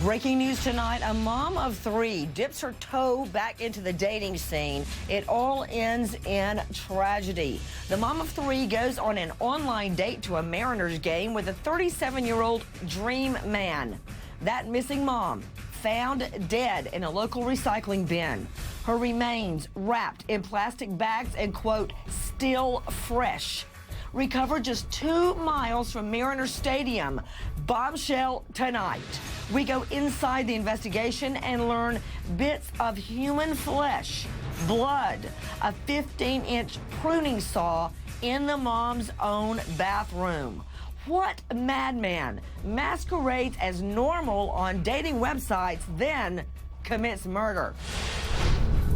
Breaking news tonight, a mom of three dips her toe back into the dating scene. It all ends in tragedy. The mom of three goes on an online date to a Mariners game with a 37-year-old dream man. That missing mom found dead in a local recycling bin. Her remains wrapped in plastic bags and, quote, still fresh. Recovered just 2 miles from Mariner Stadium. Bombshell tonight. We go inside the investigation and learn bits of human flesh, blood, a 15-inch pruning saw in the mom's own bathroom. What madman masquerades as normal on dating websites, then commits murder?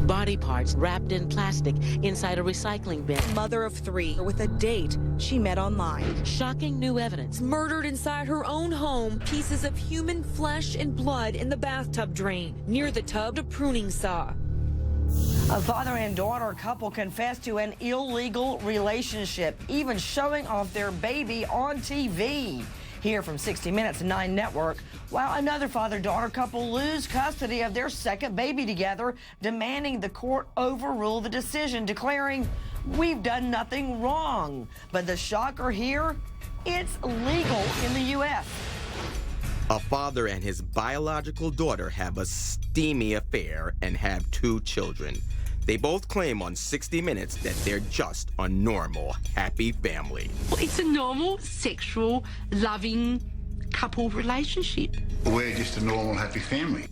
Body parts wrapped in plastic inside a recycling bin. Mother of three with a date she met online. Shocking new evidence. Murdered inside her own home. Pieces of human flesh and blood in the bathtub drain. Near the tub, a pruning saw. A father and daughter couple confessed to an illegal relationship, even showing off their baby on TV. Here from 60 Minutes 9 Network, while another father-daughter couple lose custody of their second baby together, demanding the court overrule the decision, declaring, "We've done nothing wrong." But the shocker here, it's legal in the U.S. A father and his biological daughter have a steamy affair and have 2 children. They both claim on 60 Minutes that they're just a normal, happy family. It's a normal, sexual, loving couple relationship. We're just a normal, happy family.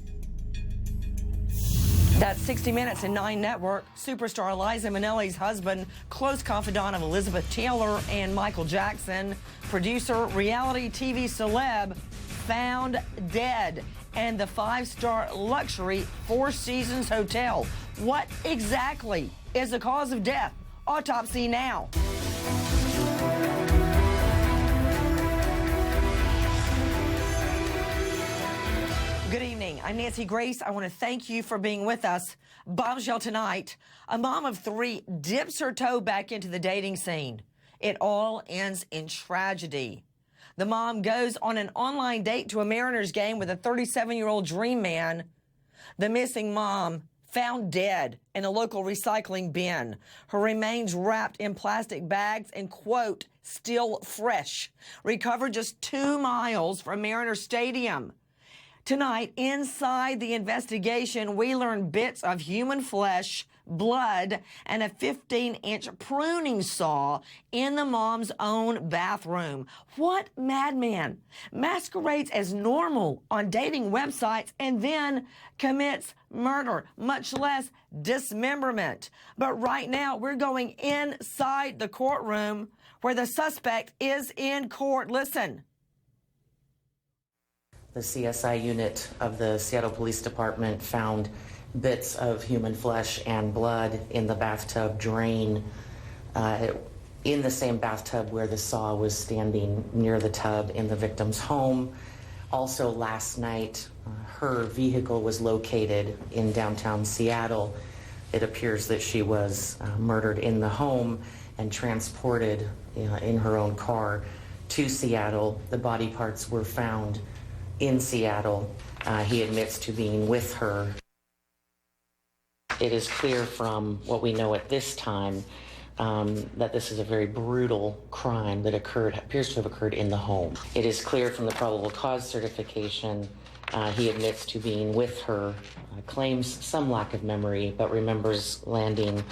That's 60 Minutes and 9 Network. Superstar Liza Minnelli's husband, close confidant of Elizabeth Taylor and Michael Jackson, producer, reality TV celeb, found dead. And the 5-star luxury Four Seasons hotel. What exactly is the cause of death? Autopsy now. Good evening. I'm Nancy Grace. I want to thank you for being with us. Bombshell tonight. A mom of 3 dips her toe back into the dating scene. It all ends in tragedy. The mom goes on an online date to a Mariners game with a 37-year-old dream man. The missing mom found dead in a local recycling bin. Her remains wrapped in plastic bags and, quote, still fresh. Recovered just 2 miles from Mariner Stadium. Tonight, inside the investigation, we learn bits of human flesh, blood, and a 15-inch pruning saw in the mom's own bathroom. What madman masquerades as normal on dating websites and then commits murder, much less dismemberment? But right now, we're going inside the courtroom where the suspect is in court. Listen. The CSI unit of the Seattle Police Department found bits of human flesh and blood in the bathtub drain, in the same bathtub where the saw was standing near the tub in the victim's home. Also last night, her vehicle was located in downtown Seattle. It appears that she was murdered in the home and transported in her own car to Seattle. The body parts were found in Seattle. He admits to being with her. It is clear from what we know at this time that this is a very brutal crime that appears to have occurred in the home. It is clear from the probable cause certification he admits to being with her, claims some lack of memory, but remembers landing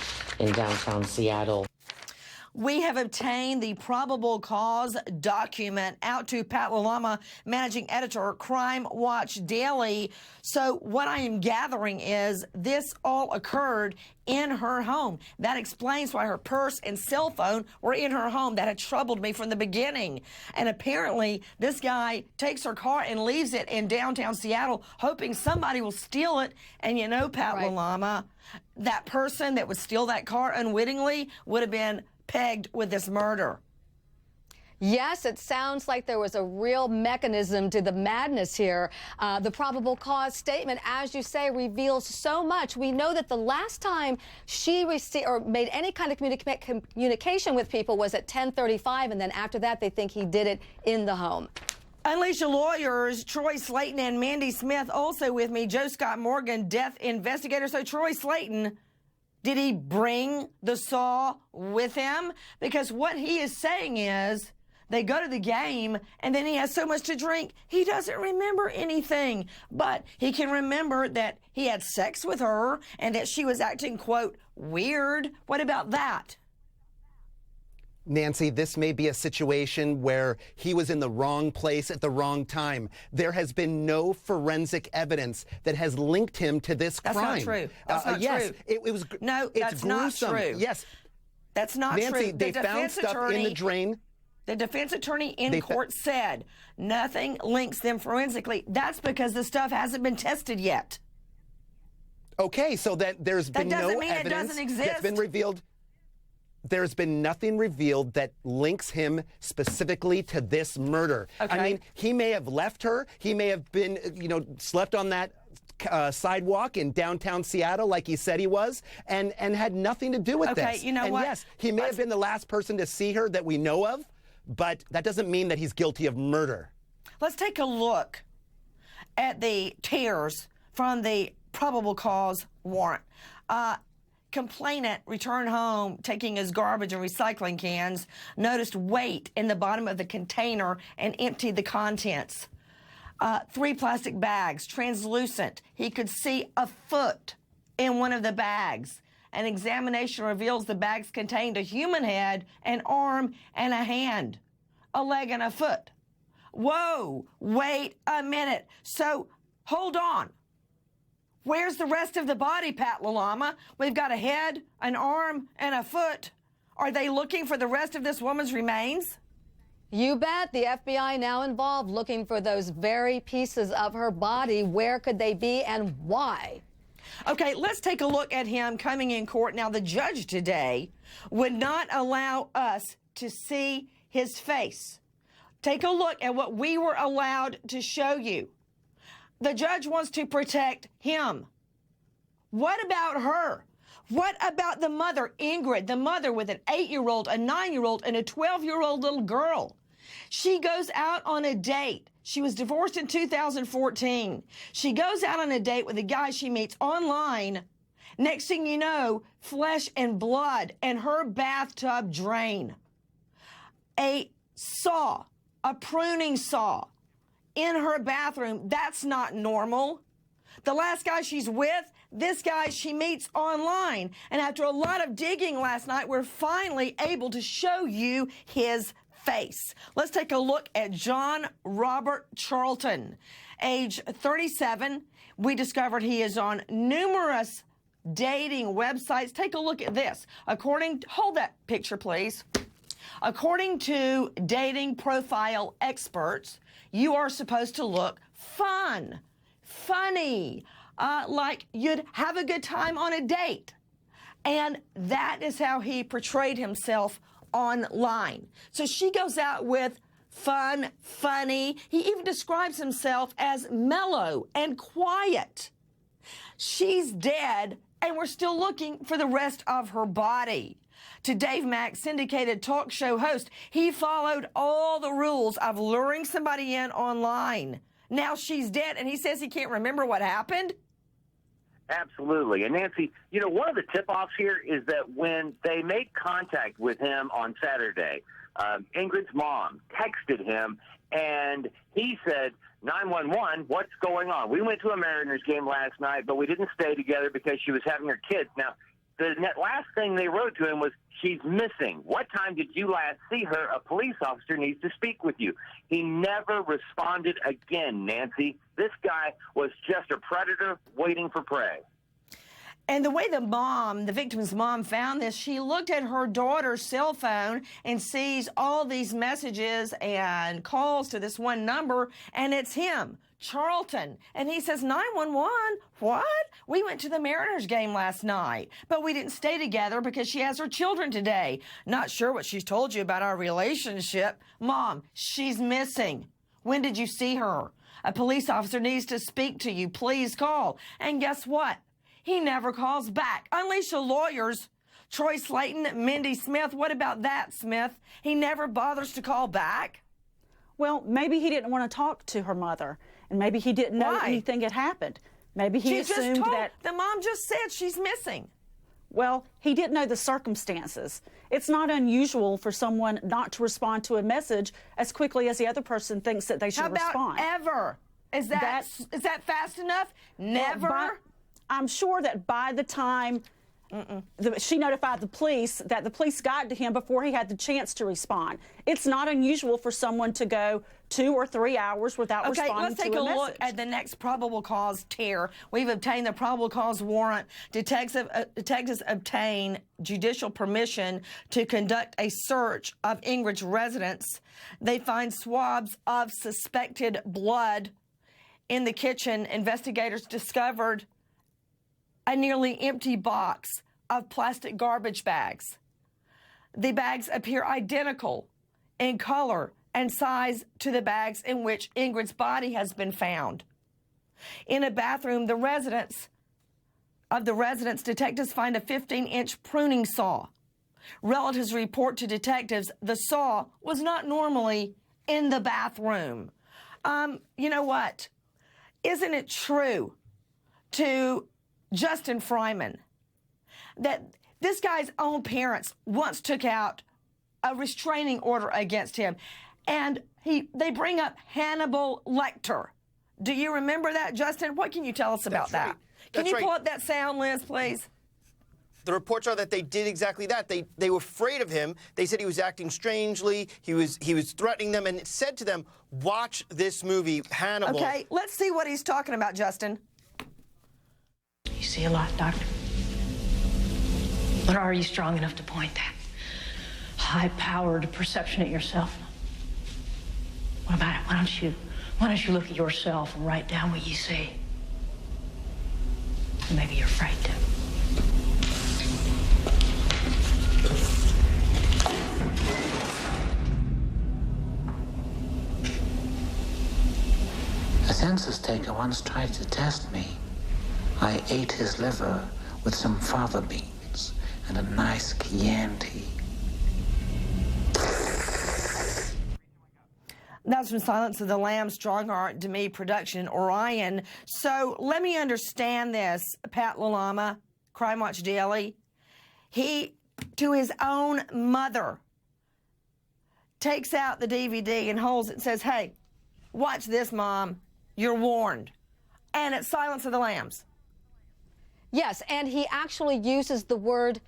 in downtown Seattle. We have obtained the probable cause document out to Pat Lalama, managing editor, Crime Watch Daily. So what I am gathering is this all occurred in her home. That explains why her purse and cell phone were in her home. That had troubled me from the beginning. And apparently this guy takes her car and leaves it in downtown Seattle, hoping somebody will steal it. And you know, Pat Lalama, that person that would steal that car unwittingly would have been pegged with this murder. Yes, it sounds like there was a real mechanism to the madness here. The probable cause statement, as you say, reveals so much. We know that the last time she received or made any kind of communication with people was at 10:35, and then after that they think he did it in the home. Unleasha lawyers, Troy Slayton and Mindy Smith, also with me. Joe Scott Morgan, death investigator. So Troy Slayton, did he bring the saw with him? Because what he is saying is they go to the game and then he has so much to drink, he doesn't remember anything. But he can remember that he had sex with her and that she was acting, quote, weird. What about that? Nancy, this may be a situation where he was in the wrong place at the wrong time. There has been no forensic evidence that has linked him to this crime. That's not true. That's not yes, true. It was. No, it's that's gruesome. not true. Yes, that's not Nancy, true. they found stuff in the drain. The defense attorney in court said nothing links them forensically. That's because the stuff hasn't been tested yet. Okay, so that there's been no doesn't mean evidence it doesn't exist. that's been revealed. There's been nothing revealed that links him specifically to this murder. Okay. I mean, he may have left her. He may have been, slept on that sidewalk in downtown Seattle like he said he was, and had nothing to do with this. Okay, you know what? Yes, he may have been the last person to see her that we know of, but that doesn't mean that he's guilty of murder. Let's take a look at the tears from the probable cause warrant. Complainant returned home taking his garbage and recycling cans, noticed weight in the bottom of the container and emptied the contents. 3 plastic bags, translucent. He could see a foot in one of the bags. An examination reveals the bags contained a human head, an arm, and a hand, a leg, and a foot. Whoa, wait a minute. So, hold on. Where's the rest of the body, Pat LaLama? We've got a head, an arm, and a foot. Are they looking for the rest of this woman's remains? You bet. The FBI now involved looking for those very pieces of her body. Where could they be and why? Okay, let's take a look at him coming in court. Now, the judge today would not allow us to see his face. Take a look at what we were allowed to show you. The judge wants to protect him. What about her? What about the mother, Ingrid, the mother with an 8-year-old, a 9-year-old, and a 12-year-old little girl? She goes out on a date. She was divorced in 2014. She goes out on a date with a guy she meets online. Next thing you know, flesh and blood and her bathtub drain. A saw, a pruning saw, in her bathroom. That's not normal. The last guy she's with, this guy she meets online. And after a lot of digging last night, we're finally able to show you his face. Let's take a look at John Robert Charlton, age 37. We discovered he is on numerous dating websites. Take a look at this. Hold that picture, please. According to dating profile experts, you are supposed to look fun, funny, like you'd have a good time on a date. And that is how he portrayed himself online. So she goes out with fun, funny. He even describes himself as mellow and quiet. She's dead, and we're still looking for the rest of her body. To Dave Mack, syndicated talk show host, he followed all the rules of luring somebody in online. Now she's dead, and he says he can't remember what happened? Absolutely. And Nancy, one of the tip-offs here is that when they made contact with him on Saturday, Ingrid's mom texted him, and he said, 911, what's going on? We went to a Mariners game last night, but we didn't stay together because she was having her kids. Now, the last thing they wrote to him was, she's missing. What time did you last see her? A police officer needs to speak with you. He never responded again, Nancy. This guy was just a predator waiting for prey. And the way the victim's mom found this, she looked at her daughter's cell phone and sees all these messages and calls to this one number, and it's him, Charlton. And he says, 911? What? We went to the Mariners game last night, but we didn't stay together because she has her children today. Not sure what she's told you about our relationship. Mom, she's missing. When did you see her? A police officer needs to speak to you. Please call. And guess what? He never calls back. Unleasha lawyers, Troy Slayton, Mindy Smith. What about that, Smith? He never bothers to call back? Well, maybe he didn't want to talk to her mother, and maybe he didn't know that anything had happened. Maybe he assumed that the mom just said she's missing. Well, he didn't know the circumstances. It's not unusual for someone not to respond to a message as quickly as the other person thinks that they should respond. How about ever? Is that fast enough? Never? Well, I'm sure that by the time she notified the police, that the police got to him before he had the chance to respond. It's not unusual for someone to go 2 or 3 hours without responding to a message. Okay, let's take a look at the next probable cause tear. We've obtained the probable cause warrant. Detectives obtain judicial permission to conduct a search of Ingrid's residence. They find swabs of suspected blood in the kitchen. Investigators discovered a nearly empty box of plastic garbage bags. The bags appear identical in color and size to the bags in which Ingrid's body has been found. In a bathroom of the residence, detectives find a 15-inch pruning saw. Relatives report to detectives the saw was not normally in the bathroom. You know what? Isn't it true to Justin Fryman that this guy's own parents once took out a restraining order against him, and they bring up Hannibal Lecter? Do you remember that, Justin? What can you tell us about that? Can you pull up that sound, Liz, please? The reports are that they did exactly that. They were afraid of him. They said he was acting strangely. He was threatening them, and said to them, "Watch this movie, Hannibal." Okay, let's see what he's talking about, Justin. You see a lot, Doctor. But are you strong enough to point that high-powered perception at yourself? What about it? Why don't you look at yourself and write down what you see? Maybe you're afraid to. A census taker once tried to test me. I ate his liver with some fava beans and a nice Chianti. That's from Silence of the Lambs, Strongheart, Demi Production, Orion. So let me understand this, Pat Lalama, Crime Watch Daily. He, to his own mother, takes out the DVD and holds it and says, "Hey, watch this, Mom. You're warned." And it's Silence of the Lambs. Yes, and he actually uses the word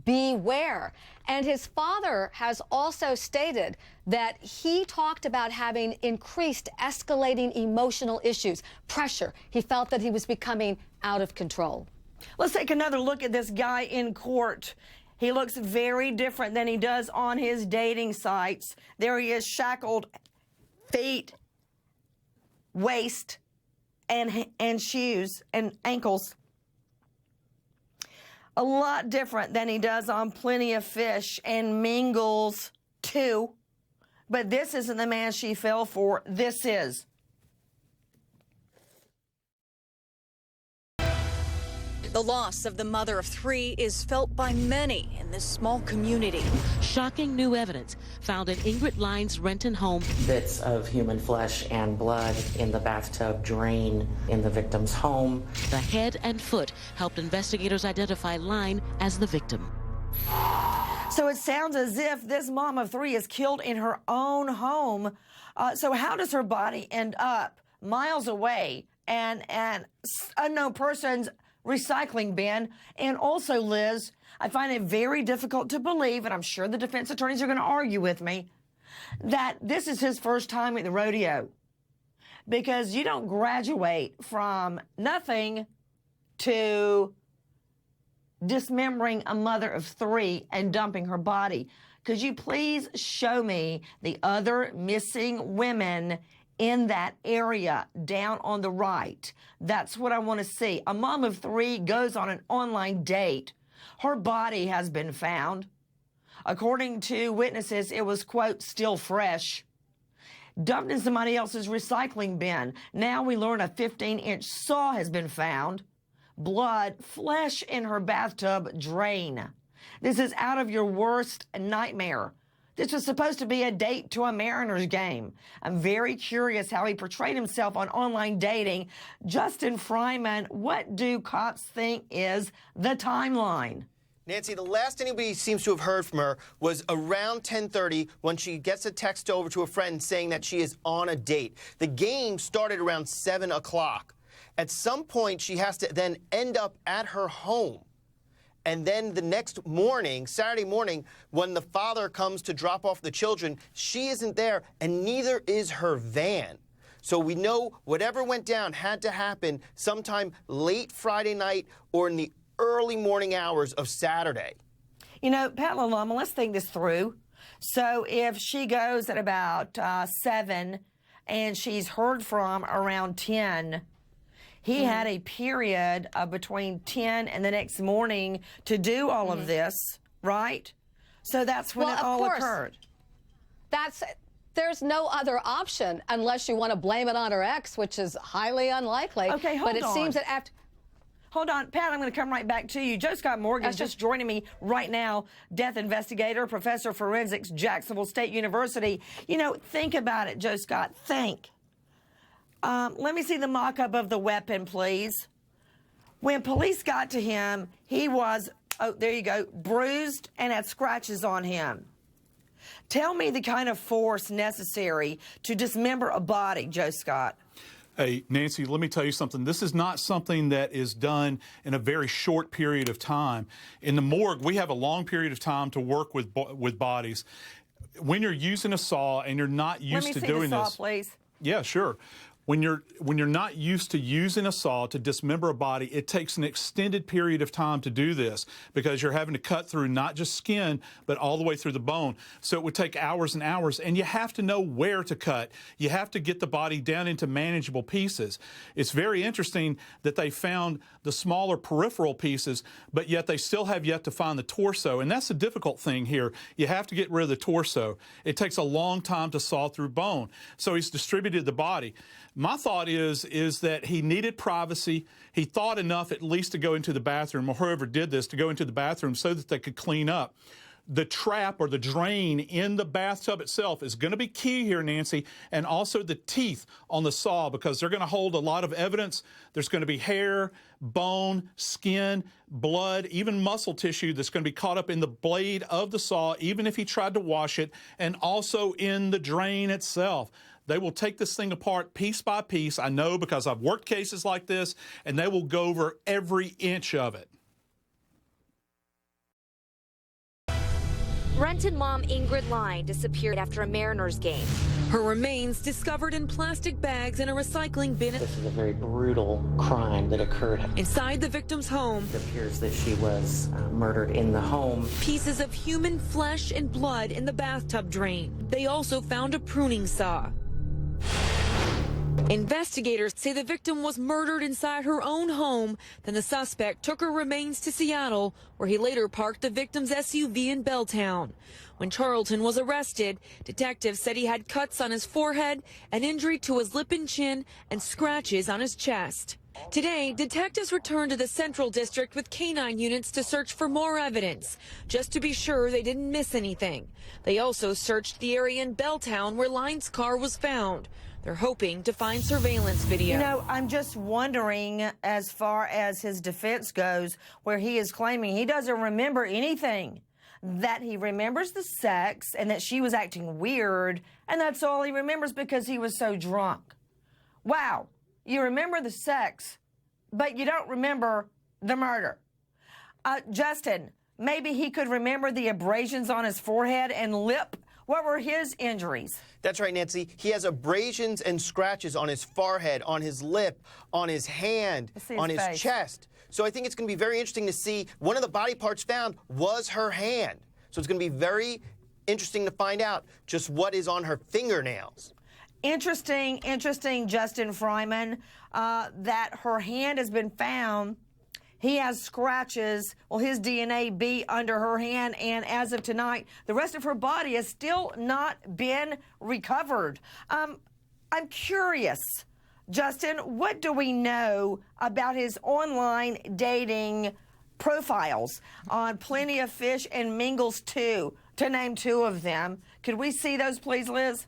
beware. And his father has also stated that he talked about having increased escalating emotional issues, pressure. He felt that he was becoming out of control. Let's take another look at this guy in court. He looks very different than he does on his dating sites. There he is, shackled, feet, waist, and shoes and ankles. A lot different than he does on Plenty of Fish and Mingles 2. But this isn't the man she fell for. This is. The loss of the mother of 3 is felt by many in this small community. Shocking new evidence found in Ingrid Lyne's Renton home. Bits of human flesh and blood in the bathtub drain in the victim's home. The head and foot helped investigators identify Lyne as the victim. So it sounds as if this mom of 3 is killed in her own home. So how does her body end up miles away and unknown person's recycling bin? And also, Liz, I find it very difficult to believe, and I'm sure the defense attorneys are going to argue with me, that this is his first time at the rodeo. Because you don't graduate from nothing to dismembering a mother of 3 and dumping her body. Could you please show me the other missing women in that area down on the right? That's what I want to see. A mom of 3 goes on an online date. Her body has been found. According to witnesses, it was, quote, still fresh. Dumped in somebody else's recycling bin. Now we learn a 15-inch saw has been found. Blood, flesh in her bathtub drain. This is out of your worst nightmare. This was supposed to be a date to a Mariners game. I'm very curious how he portrayed himself on online dating. Justin Fryman, what do cops think is the timeline? Nancy, the last anybody seems to have heard from her was around 10:30 when she gets a text over to a friend saying that she is on a date. The game started around 7 o'clock. At some point, she has to then end up at her home. And then the next morning, Saturday morning, when the father comes to drop off the children, she isn't there, and neither is her van. So we know whatever went down had to happen sometime late Friday night or in the early morning hours of Saturday. You know, Pat Lalama, let's think this through. So if she goes at about 7 and she's heard from around 10, he had a period of between 10 and the next morning to do all of this, right? So that's when it all occurred. There's no other option unless you want to blame it on her ex, which is highly unlikely. Okay, hold on. But it seems that after... Hold on, Pat, I'm going to come right back to you. Joe Scott Morgan just joining me right now, death investigator, professor of forensics, Jacksonville State University. You know, think about it, Joe Scott, think. Let me see the mock-up of the weapon, please. When police got to him, he was, oh, there you go, bruised and had scratches on him. Tell me the kind of force necessary to dismember a body, Joe Scott. Hey, Nancy, let me tell you something. This is not something that is done in a very short period of time. In the morgue, we have a long period of time to work with bodies. When you're using a saw and you're not used to doing this... Let me see the saw, please. Yeah, sure. When you're not used to using a saw to dismember a body, it takes an extended period of time to do this because you're having to cut through not just skin, but all the way through the bone. So it would take hours and hours, and you have to know where to cut. You have to get the body down into manageable pieces. It's very interesting that they found the smaller peripheral pieces, but yet they still have yet to find the torso, and that's the difficult thing here. You have to get rid of the torso. It takes a long time to saw through bone. So he's distributed the body. My thought is that he needed privacy. He thought enough at least to go into the bathroom, or whoever did this, to go into the bathroom so that they could clean up. The trap or the drain in the bathtub itself is going to be key here, Nancy, and also the teeth on the saw, because they're going to hold a lot of evidence. There's going to be hair, bone, skin, blood, even muscle tissue that's going to be caught up in the blade of the saw, even if he tried to wash it, and also in the drain itself. They will take this thing apart piece by piece. I know because I've worked cases like this, and they will go over every inch of it. Renton mom Ingrid Line disappeared after a Mariners game. Her remains discovered in plastic bags in a recycling bin. This is a very brutal crime that occurred Inside the victim's home. It appears that she was murdered in the home. Pieces of human flesh and blood in the bathtub drain. They also found a pruning saw. Investigators say the victim was murdered inside her own home. Then the suspect took her remains to Seattle, where he later parked the victim's SUV in Belltown. When Charlton was arrested, detectives said he had cuts on his forehead, an injury to his lip and chin, and scratches on his chest. Today, detectives returned to the Central District with canine units to search for more evidence, just to be sure they didn't miss anything. They also searched the area in Belltown where Line's car was found. They're hoping to find surveillance video. You know, I'm just wondering, as far as his defense goes, where he is claiming he doesn't remember anything, that he remembers the sex and that she was acting weird, and that's all he remembers because he was so drunk. Wow, you remember the sex, but you don't remember the murder. Justin, maybe he could remember the abrasions on his forehead and lip. What were his injuries? That's right, Nancy. He has abrasions and scratches on his forehead, on his lip, on his hand, on his chest. So I think it's going to be very interesting to see. One of the body parts found was her hand. So it's going to be very interesting to find out just what is on her fingernails. Interesting, Justin Fryman, that her hand has been found. He has scratches. Will his DNA be under her hand? And as of tonight, the rest of her body has still not been recovered. I'm curious, Justin, what do we know about his online dating profiles on Plenty of Fish and Mingles 2, to name two of them? Could we see those, please, Liz?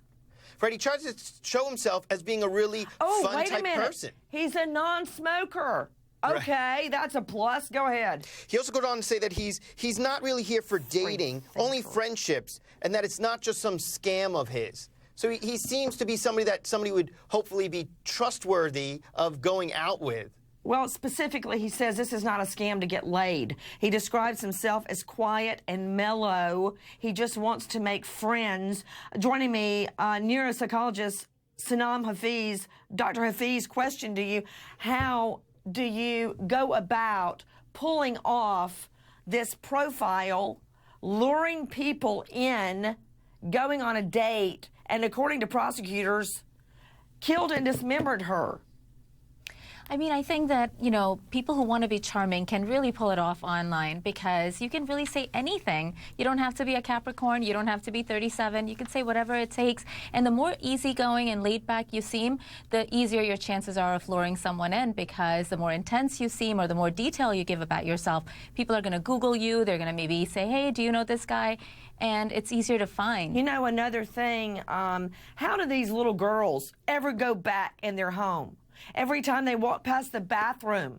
Freddie tries to show himself as being a really fun wait a type minute. person. He's a non-smoker. Okay, that's a plus. Go ahead. He also goes on to say that he's not really here for dating, only friendships, and that it's not just some scam of his. So he seems to be somebody that somebody would hopefully be trustworthy of going out with. Well, specifically, he says this is not a scam to get laid. He describes himself as quiet and mellow. He just wants to make friends. Joining me, neuropsychologist Sanam Hafiz. Dr. Hafiz, question to you, how do you go about pulling off this profile, luring people in, going on a date, and according to prosecutors, killed and dismembered her? I mean, I think that, you know, people who want to be charming can really pull it off online because you can really say anything. You don't have to be a Capricorn. You don't have to be 37. You can say whatever it takes. And the more easygoing and laid back you seem, the easier your chances are of luring someone in, because the more intense you seem or the more detail you give about yourself, people are going to Google you. They're going to maybe say, hey, do you know this guy? And it's easier to find. You know, another thing, how do these little girls ever go back in their home? Every time they walk past the bathroom,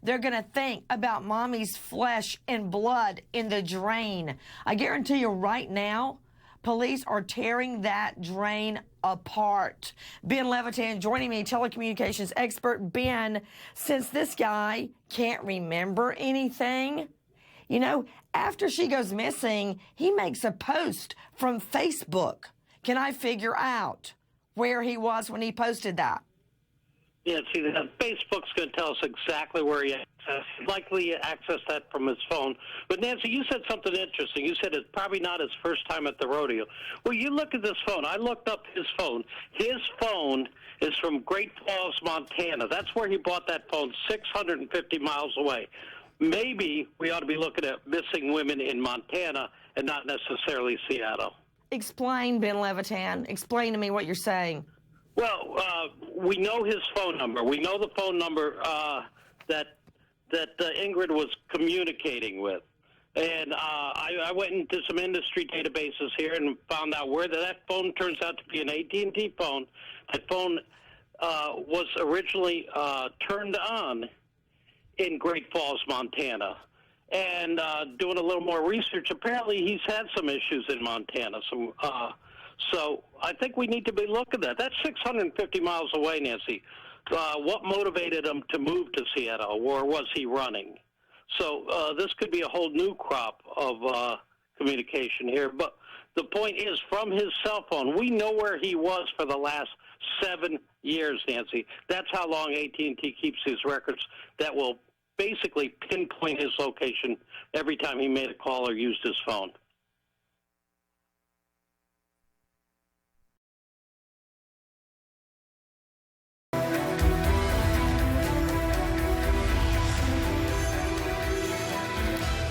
they're going to think about mommy's flesh and blood in the drain. I guarantee you right now, police are tearing that drain apart. Ben Levitan joining me, telecommunications expert. Ben, since this guy can't remember anything, you know, after she goes missing, he makes a post from Facebook. Can I figure out where he was when he posted that? Yeah, see, Facebook's going to tell us exactly where he likely accessed that from his phone. But, Nancy, you said something interesting. You said it's probably not his first time at the rodeo. Well, you look at this phone. I looked up his phone. His phone is from Great Falls, Montana. That's where he bought that phone, 650 miles away. Maybe we ought to be looking at missing women in Montana and not necessarily Seattle. Explain, Ben Levitan. Explain to me what you're saying. Well, we know his phone number. We know the phone number that Ingrid was communicating with. And I went into some industry databases here and found out where that phone turns out to be an AT&T phone. That phone was originally turned on in Great Falls, Montana. And doing a little more research, apparently he's had some issues in Montana, so I think we need to be looking at that. That's 650 miles away, Nancy. What motivated him to move to Seattle, or was he running? So this could be a whole new crop of communication here. But the point is, from his cell phone, we know where he was for the last 7 years, Nancy. That's how long AT&T keeps these records that will basically pinpoint his location every time he made a call or used his phone.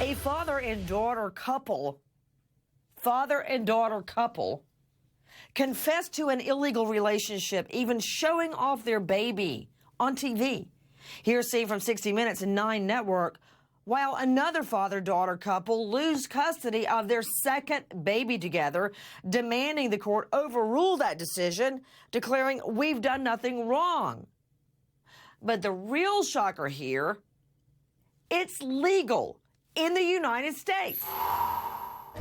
A father and daughter couple confessed to an illegal relationship, even showing off their baby on TV. Here's seen from 60 Minutes and 9 Network, while another father-daughter couple lose custody of their second baby together, demanding the court overrule that decision, declaring we've done nothing wrong. But the real shocker here, it's legal in the United States.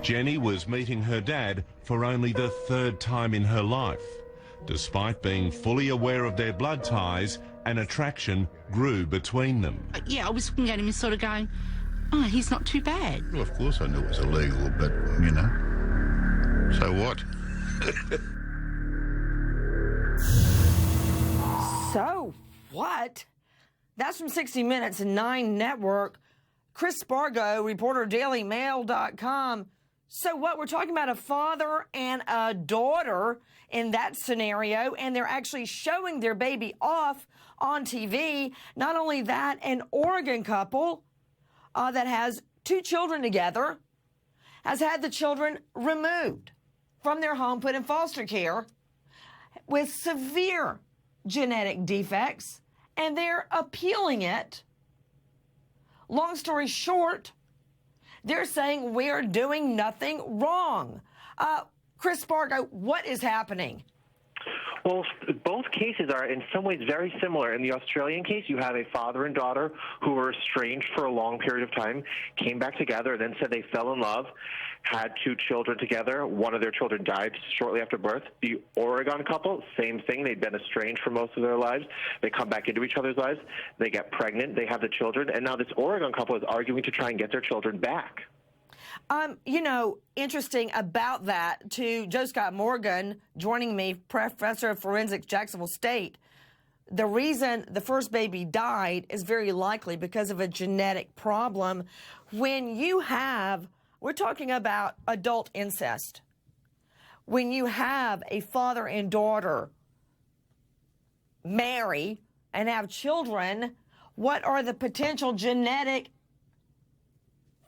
Jenny was meeting her dad for only the third time in her life. Despite being fully aware of their blood ties, an attraction grew between them. Yeah, I was looking at him and sort of going, oh, he's not too bad. Well, of course I knew it was illegal, but, you know, so what? So what? That's from 60 Minutes and 9 Network. Chris Spargo, reporter, DailyMail.com. So what? We're talking about a father and a daughter in that scenario, and they're actually showing their baby off on TV. Not only that, an Oregon couple that has 2 children together has had the children removed from their home, put in foster care with severe genetic defects, and they're appealing it. Long story short, they're saying we're doing nothing wrong. Chris Spargo, what is happening? Well, both cases are in some ways very similar. In the Australian case, you have a father and daughter who were estranged for a long period of time, came back together, and then said they fell in love, had 2 children together. One of their children died shortly after birth. The Oregon couple, same thing. They'd been estranged for most of their lives. They come back into each other's lives. They get pregnant. They have the children. And now this Oregon couple is arguing to try and get their children back. You know, interesting about that, to Joe Scott Morgan, joining me, professor of forensics, Jacksonville State. The reason the first baby died is very likely because of a genetic problem. When you have, we're talking about adult incest. When you have a father and daughter marry and have children, what are the potential genetic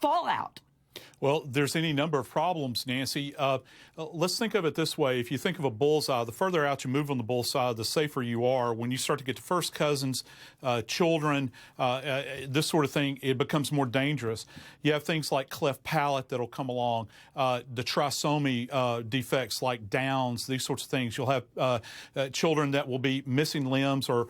fallout? Well, there's any number of problems, Nancy. Let's think of it this way. If you think of a bullseye, the further out you move on the bullseye, the safer you are. When you start to get to first cousins, children, this sort of thing, it becomes more dangerous. You have things like cleft palate that'll come along, the trisomy defects like Downs, these sorts of things. You'll have children that will be missing limbs or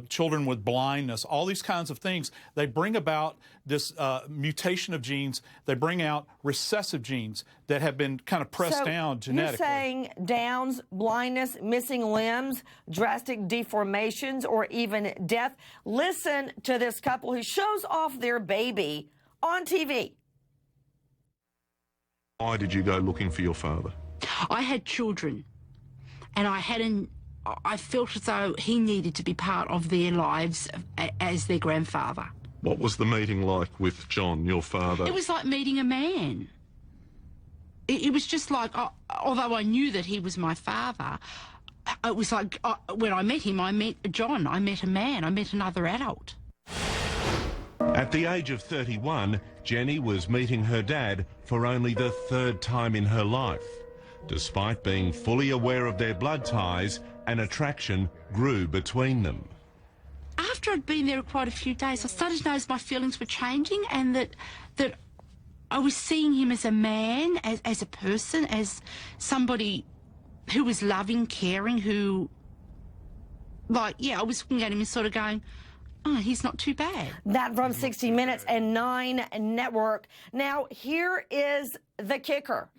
children with blindness. All these kinds of things, they bring about this mutation of genes. They bring out recessive genes that have been kind of pressed down genetically. You're saying Downs, blindness, missing limbs, drastic deformations, or even death. Listen to this couple who shows off their baby on TV. Why did you go looking for your father? I had children, and I felt as though he needed to be part of their lives as their grandfather. What was the meeting like with John, your father? It was like meeting a man. It was just like, although I knew that he was my father, it was like when I met him, I met John, I met a man, I met another adult. At the age of 31, Jenny was meeting her dad for only the 3rd time in her life. Despite being fully aware of their blood ties, an attraction grew between them. After I'd been there quite a few days, I started to notice my feelings were changing, and that I was seeing him as a man, as a person, as somebody who was loving, caring, who, like, yeah, I was looking at him and sort of going, oh, he's not too bad. That from 60 Minutes and 9 Network. Now, here is the kicker.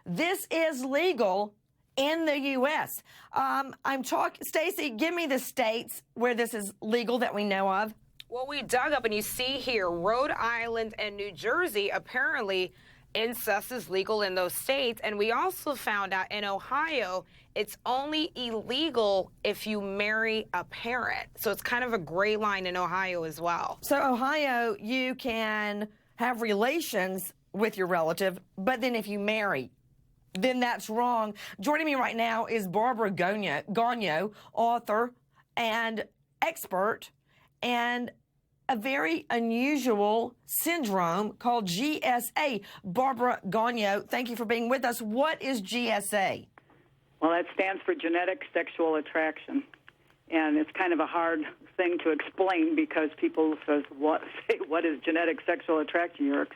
This is legal in the U.S. Stacey, give me the states where this is legal that we know of. Well, we dug up and you see here, Rhode Island and New Jersey, apparently incest is legal in those states. And we also found out in Ohio, it's only illegal if you marry a parent. So it's kind of a gray line in Ohio as well. So Ohio, you can have relations with your relative, but then if you marry, then that's wrong. Joining me right now is Barbara Gagno, author and expert, and a very unusual syndrome called GSA. Barbara Gagno, thank you for being with us. What is GSA? Well, that stands for genetic sexual attraction. And it's kind of a hard thing to explain because people say, what is genetic sexual attraction?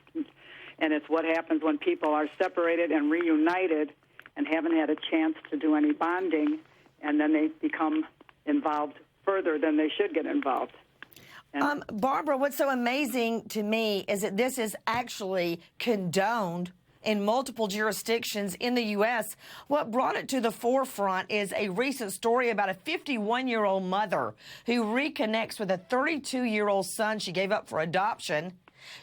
And it's what happens when people are separated and reunited and haven't had a chance to do any bonding, and then they become involved further than they should get involved. Barbara, what's so amazing to me is that this is actually condoned in multiple jurisdictions in the U.S. What brought it to the forefront is a recent story about a 51-year-old mother who reconnects with a 32-year-old son she gave up for adoption.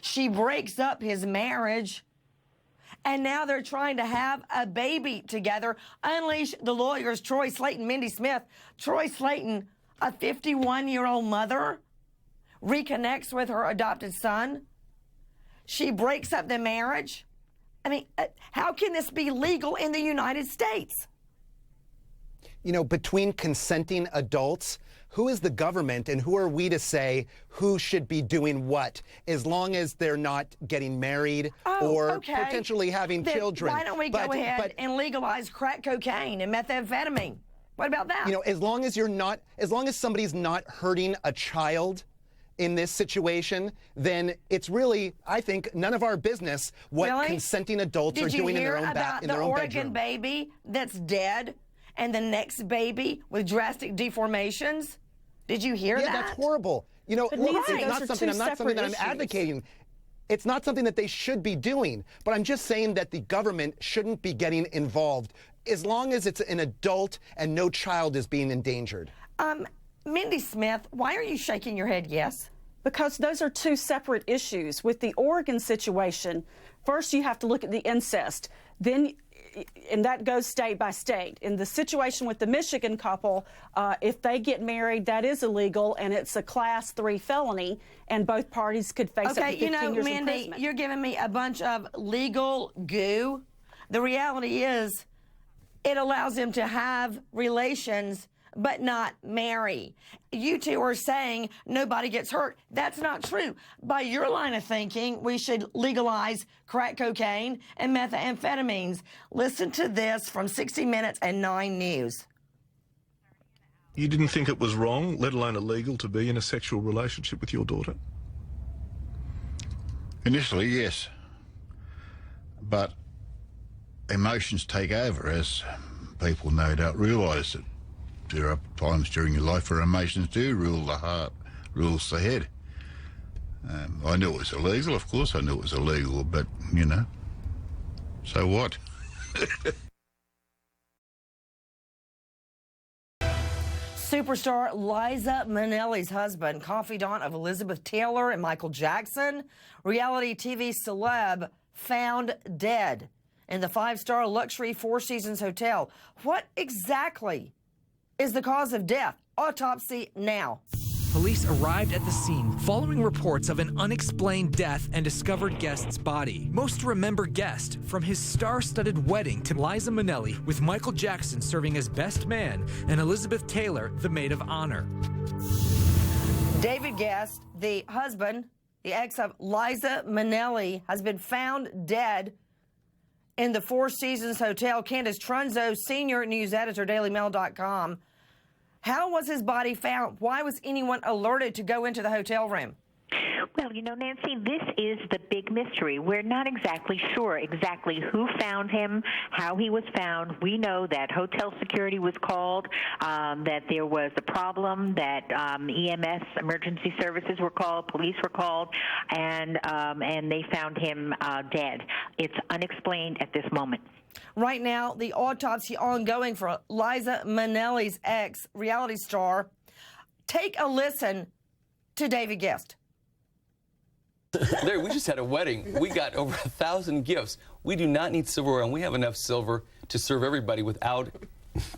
She breaks up his marriage, and now they're trying to have a baby together. Unleash the lawyers, Troy Slayton, Mindy Smith. Troy Slayton, a 51-year-old mother, reconnects with her adopted son. She breaks up the marriage. I mean, how can this be legal in the United States? You know, between consenting adults, who is the government and who are we to say who should be doing what, as long as they're not getting married or potentially having children? Why don't we go ahead and legalize crack cocaine and methamphetamine? What about that? You know, as long as somebody's not hurting a child, in this situation, then it's really, I think, none of our business what Really? consenting adults are doing in their own Did you hear about the Oregon bedroom. baby that's dead and the next baby with drastic deformations? Did you hear that? Yeah, that's horrible. You know, But look, Nancy, it's those not are something, two I'm not something that I'm separate issues. advocating. It's not something that they should be doing, but I'm just saying that the government shouldn't be getting involved as long as it's an adult and no child is being endangered. Mindy Smith, why are you shaking your head yes? Because those are two separate issues. With the Oregon situation, first you have to look at the incest, then, and that goes state by state. In the situation with the Michigan couple, if they get married, that is illegal, and it's a Class 3 felony, and both parties could face up to 15 years Mindy, imprisonment. you're giving me a bunch of legal goo. The reality is it allows them to have relations but not marry. You two are saying nobody gets hurt. That's not true. By your line of thinking, we should legalize crack cocaine and methamphetamines. Listen to this from 60 Minutes and 9 News. You didn't think it was wrong, let alone illegal, to be in a sexual relationship with your daughter? Initially, yes. But emotions take over, as people no doubt realise that there are times during your life where emotions do rule the heart, rules the head. I knew it was illegal, of course I knew it was illegal, but, you know, so what? Superstar Liza Minnelli's husband, confidant of Elizabeth Taylor and Michael Jackson, reality TV celeb found dead in the 5-star luxury Four Seasons hotel. What exactly is the cause of death? Autopsy now. Police arrived at the scene following reports of an unexplained death and discovered Guest's body. Most remember Guest from his star-studded wedding to Liza Minnelli, with Michael Jackson serving as best man and Elizabeth Taylor the maid of honor. David Guest, the husband, the ex of Liza Minnelli, has been found dead in the Four Seasons Hotel. Candace Trunzo, senior news editor, DailyMail.com. How was his body found? Why was anyone alerted to go into the hotel room? Well, you know, Nancy, this is the big mystery. We're not exactly sure exactly who found him, how he was found. We know that hotel security was called, that there was a problem, that EMS, emergency services, were called, police were called, and they found him dead. It's unexplained at this moment. Right now, the autopsy ongoing for Liza Minnelli's ex, reality star. Take a listen to David Guest. Larry, we just had a wedding. We got over 1,000 gifts. We do not need silverware, and we have enough silver to serve everybody without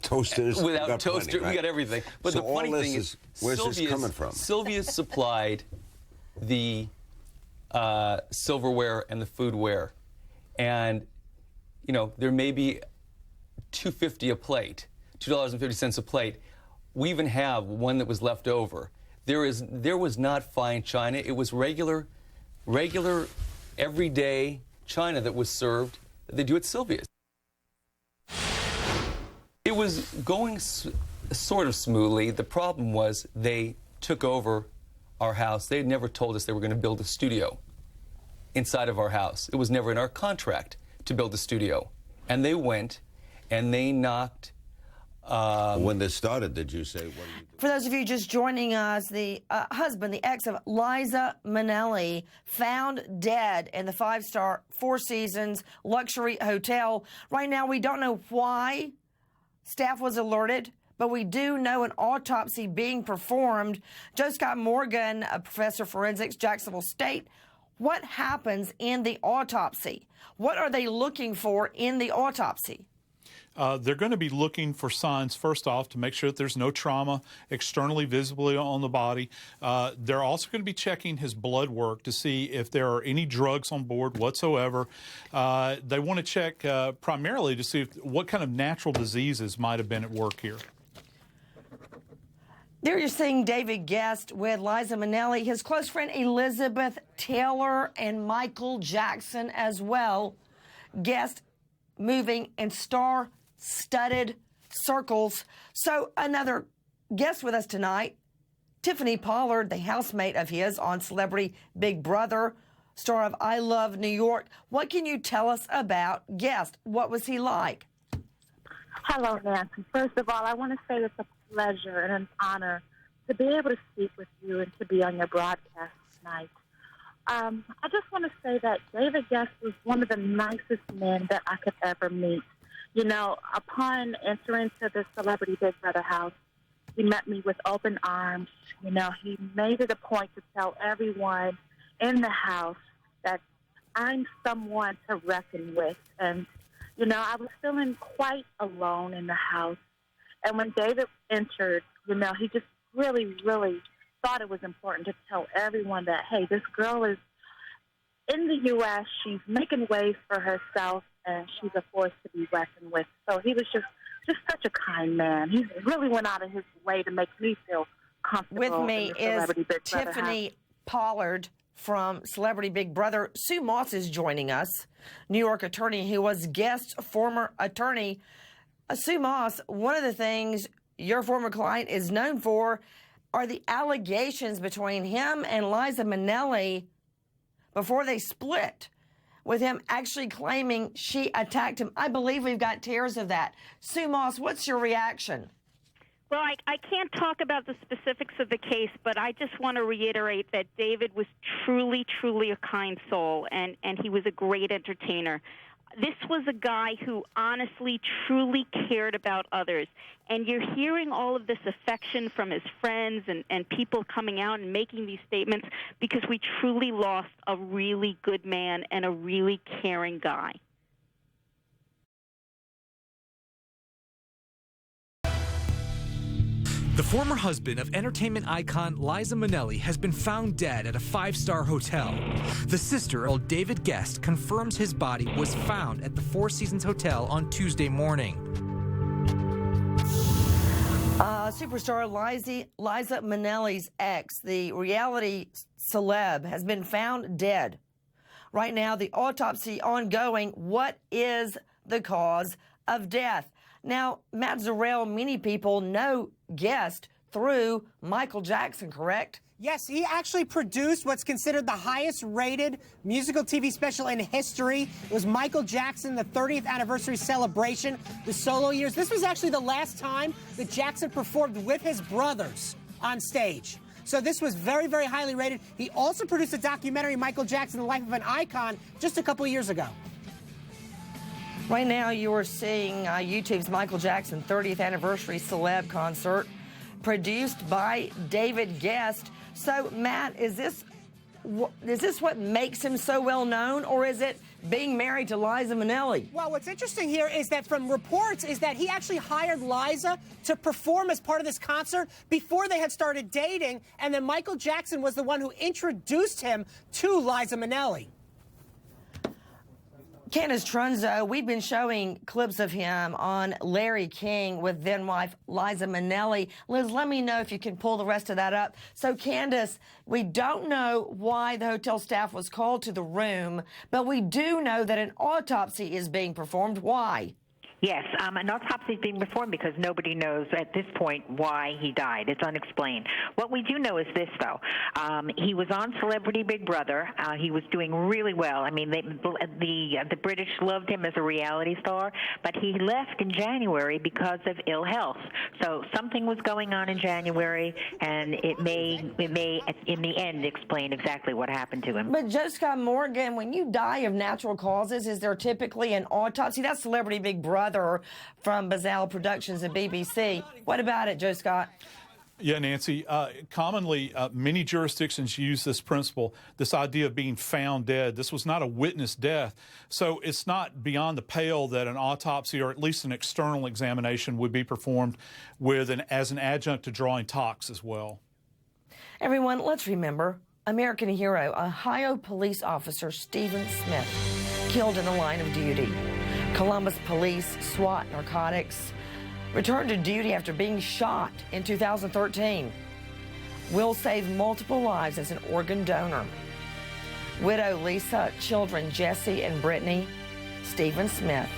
toasters. Without toaster, plenty, right? We got everything. But so the funny all thing this is, where's this coming from? Sylvia supplied the silverware and the foodware, and you know there may be $2.50 a plate, $2.50 a plate. We even have one that was left over. There was not fine china. It was regular, everyday china that was served that they do at Sylvia's. It was going sort of smoothly. The problem was they took over our house. They had never told us they were going to build a studio inside of our house. It was never in our contract to build a studio. And they went and they knocked. When this started, did you say, what are you doing? For those of you just joining us, the husband, the ex of Liza Minnelli, found dead in the 5-star Four Seasons luxury hotel. Right now, we don't know why staff was alerted, but we do know an autopsy being performed. Joe Scott Morgan, a professor of forensics, Jacksonville State. What happens in the autopsy? What are they looking for in the autopsy? They're going to be looking for signs, first off, to make sure that there's no trauma externally, visibly on the body. They're also going to be checking his blood work to see if there are any drugs on board whatsoever. They want to check primarily to see what kind of natural diseases might have been at work here. There you're seeing David Guest with Liza Minnelli, his close friend Elizabeth Taylor, and Michael Jackson as well. Guest moving in star-studded circles. So another guest with us tonight, Tiffany Pollard, the housemate of his on Celebrity Big Brother, star of I Love New York. What can you tell us about GEST? What was he like? Hello, Nancy. First of all, I want to say it's a pleasure and an honor to be able to speak with you and to be on your broadcast tonight. I just want to say that David GEST was one of the nicest men that I could ever meet. You know, upon entering to the Celebrity Big Brother house, he met me with open arms. You know, he made it a point to tell everyone in the house that I'm someone to reckon with. And, you know, I was feeling quite alone in the house. And when David entered, you know, he just really, really thought it was important to tell everyone that, hey, this girl is in the U.S., she's making waves for herself, and she's a force to be reckoned with. So he was just such a kind man. He really went out of his way to make me feel comfortable. With me is Tiffany Pollard from Celebrity Big Brother. Sue Moss is joining us, New York attorney who was GEST's former attorney. Sue Moss, one of the things your former client is known for are the allegations between him and Liza Minnelli before they split, with him actually claiming she attacked him. I believe we've got tears of that. Sue Moss, what's your reaction? Well, I can't talk about the specifics of the case, but I just want to reiterate that David was truly, truly a kind soul, and he was a great entertainer. This was a guy who honestly, truly cared about others. And you're hearing all of this affection from his friends and people coming out and making these statements because we truly lost a really good man and a really caring guy. The former husband of entertainment icon Liza Minnelli has been found dead at a 5-star hotel. The sister of David GEST confirms his body was found at the Four Seasons Hotel on Tuesday morning. Superstar Liza Minnelli's ex, the reality celeb, has been found dead. Right now, the autopsy ongoing. What is the cause of death? Now, Matt Zarrell, many people know GEST through Michael Jackson, correct? Yes, he actually produced what's considered the highest-rated musical TV special in history. It was Michael Jackson, the 30th anniversary celebration, the solo years. This was actually the last time that Jackson performed with his brothers on stage. So this was very, very highly rated. He also produced a documentary, Michael Jackson, The Life of an Icon, just a couple of years ago. Right now, you are seeing YouTube's Michael Jackson 30th anniversary celeb concert produced by David GEST. So, Matt, is this what makes him so well known, or is it being married to Liza Minnelli? Well, what's interesting here is that from reports is that he actually hired Liza to perform as part of this concert before they had started dating, and then Michael Jackson was the one who introduced him to Liza Minnelli. Candace Trunzo, we've been showing clips of him on Larry King with then-wife Liza Minnelli. Liz, let me know if you can pull the rest of that up. So, Candace, we don't know why the hotel staff was called to the room, but we do know that an autopsy is being performed. Why? Yes, an autopsy is being performed because nobody knows at this point why he died. It's unexplained. What we do know is this, though. He was on Celebrity Big Brother. He was doing really well. I mean, the British loved him as a reality star, but he left in January because of ill health. So something was going on in January, and it may in the end explain exactly what happened to him. But Jessica Morgan, when you die of natural causes, is there typically an autopsy? That's Celebrity Big Brother from Bazal Productions and BBC. What about it, Joe Scott? Yeah, Nancy. Commonly, many jurisdictions use this principle, this idea of being found dead. This was not a witness death, so it's not beyond the pale that an autopsy or at least an external examination would be performed with as an adjunct to drawing tox as well. Everyone, let's remember American hero, Ohio police officer Stephen Smith, killed in the line of duty. Columbus Police, SWAT, narcotics, returned to duty after being shot in 2013. Will save multiple lives as an organ donor. Widow Lisa, children Jesse and Brittany, Stephen Smith,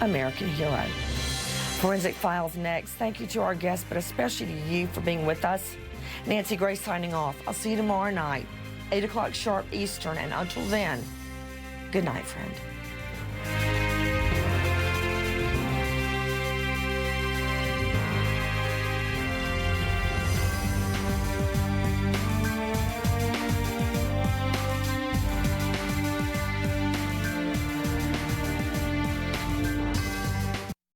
American hero. Forensic Files next. Thank you to our guests, but especially to you for being with us. Nancy Grace signing off. I'll see you tomorrow night, 8 o'clock sharp Eastern. And until then, good night, friend.